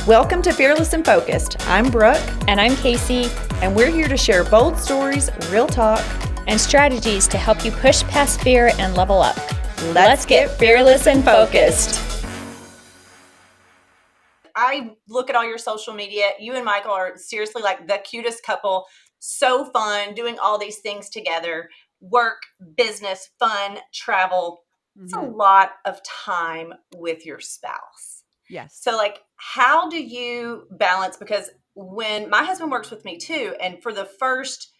Welcome to Fearless and Focused. I'm Brooke. And I'm Casey. And we're here to share bold stories, real talk, and strategies to help you push past fear and level up. Let's get fearless and focused. I look at all your social media. You and Michael are seriously like the cutest couple. So fun doing all these things together. Work, business, fun, travel. It's a lot of time with your spouse. Yes. So like, how do you balance? Because when my husband works with me too, and for the first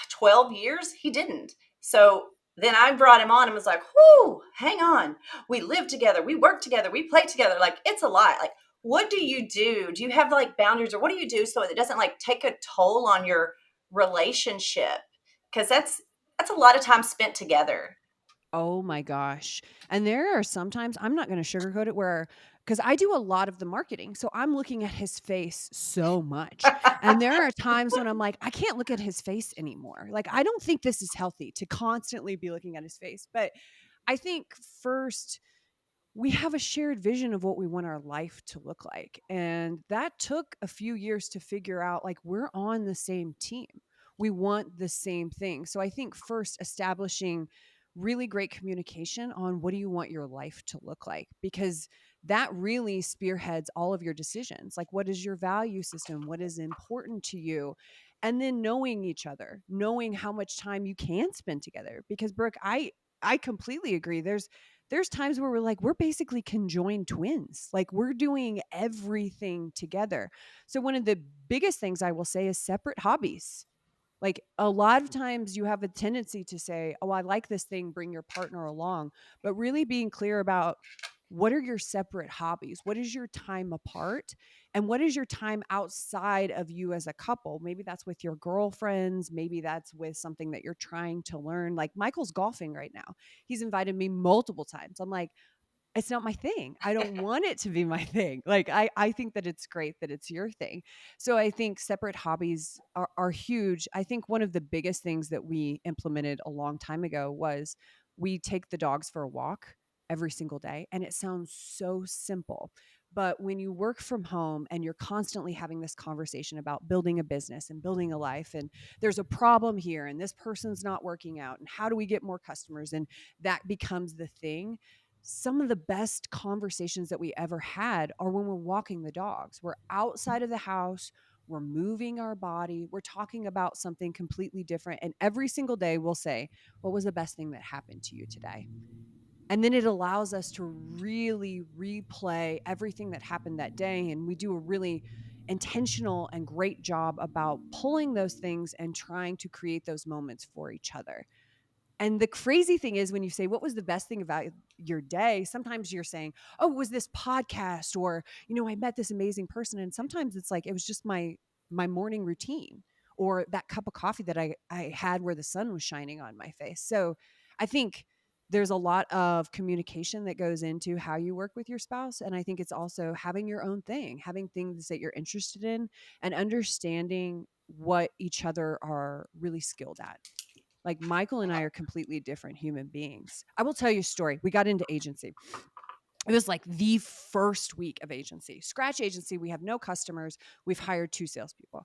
12 years, he didn't. So then I brought him on and was like, whoo, hang on. We live together. We work together. We play together. Like, it's a lot. Like, what do you do? Do you have like boundaries, or what do you do so it doesn't like take a toll on your relationship? Because that's a lot of time spent together. Oh my gosh. And there are sometimes, I'm not going to sugarcoat it, because I do a lot of the marketing. So I'm looking at his face so much. And there are times when I'm like, I can't look at his face anymore. Like, I don't think this is healthy to constantly be looking at his face. But I think first, we have a shared vision of what we want our life to look like. And that took a few years to figure out, like, we're on the same team. We want the same thing. So I think first establishing really great communication on what do you want your life to look like, because that really spearheads all of your decisions. Like, what is your value system? What is important to you? And then knowing each other, knowing how much time you can spend together. Because Brooke, I completely agree. There's times where we're basically conjoined twins. Like, we're doing everything together. So one of the biggest things I will say is separate hobbies. Like, a lot of times you have a tendency to say, oh, I like this thing, bring your partner along, but really being clear about what are your separate hobbies? What is your time apart? And what is your time outside of you as a couple? Maybe that's with your girlfriends. Maybe that's with something that you're trying to learn. Like, Michael's golfing right now. He's invited me multiple times. I'm like, it's not my thing. I don't want it to be my thing. Like, I think that it's great that it's your thing. So I think separate hobbies are huge. I think one of the biggest things that we implemented a long time ago was we take the dogs for a walk every single day. And it sounds so simple. But when you work from home and you're constantly having this conversation about building a business and building a life, and there's a problem here and this person's not working out, and how do we get more customers? And that becomes the thing. Some of the best conversations that we ever had are when we're walking the dogs. We're outside of the house. We're moving our body. We're talking about something completely different. And every single day we'll say, what was the best thing that happened to you today? And then it allows us to really replay everything that happened that day. And we do a really intentional and great job about pulling those things and trying to create those moments for each other. And the crazy thing is, when you say, what was the best thing about your day? Sometimes you're saying, oh, it was this podcast, or, I met this amazing person. And sometimes it's like, it was just my morning routine, or that cup of coffee that I had where the sun was shining on my face. So I think there's a lot of communication that goes into how you work with your spouse. And I think it's also having your own thing, having things that you're interested in, and understanding what each other are really skilled at. Like, Michael and I are completely different human beings. I will tell you a story. We got into agency. It was like the first week of agency. Scratch agency. We have no customers. We've hired 2 salespeople.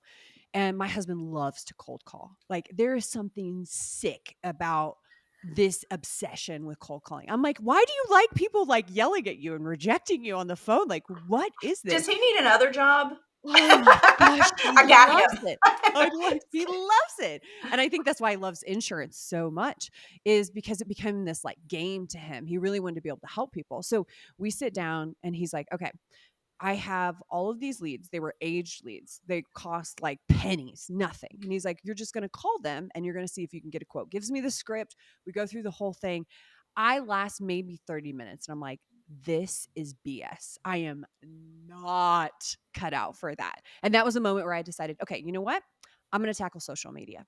And my husband loves to cold call. Like, there is something sick about this obsession with cold calling. I'm like, why do you like people like yelling at you and rejecting you on the phone? Like, what is this? Does he need another job? Oh my gosh, I got him. He loves it. And I think that's why he loves insurance so much, is because it became this like game to him. He really wanted to be able to help people. So we sit down and he's like, okay, I have all of these leads. They were aged leads. They cost like pennies, nothing. And he's like, you're just going to call them and you're going to see if you can get a quote. Gives me the script. We go through the whole thing. I last maybe 30 minutes and I'm like, this is BS. I am not cut out for that. And that was a moment where I decided, okay, you know what? I'm going to tackle social media.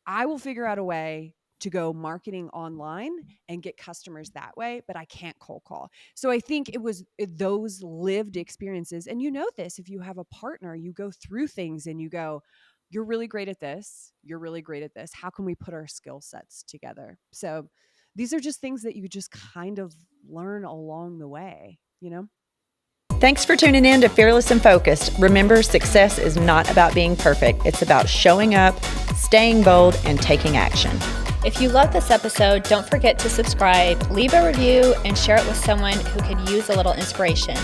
I will figure out a way to go marketing online and get customers that way, but I can't cold call. So I think it was those lived experiences. And you know this, if you have a partner, you go through things and you go, you're really great at this. You're really great at this. How can we put our skill sets together? So these are just things that you just kind of learn along the way, Thanks for tuning in to Fearless and Focused. Remember, success is not about being perfect. It's about showing up, staying bold, and taking action. If you love this episode, don't forget to subscribe, leave a review, and share it with someone who could use a little inspiration.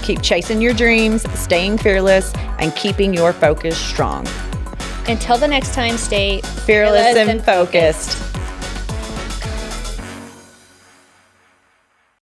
Keep chasing your dreams, staying fearless, and keeping your focus strong. Until the next time, stay Fearless and focused.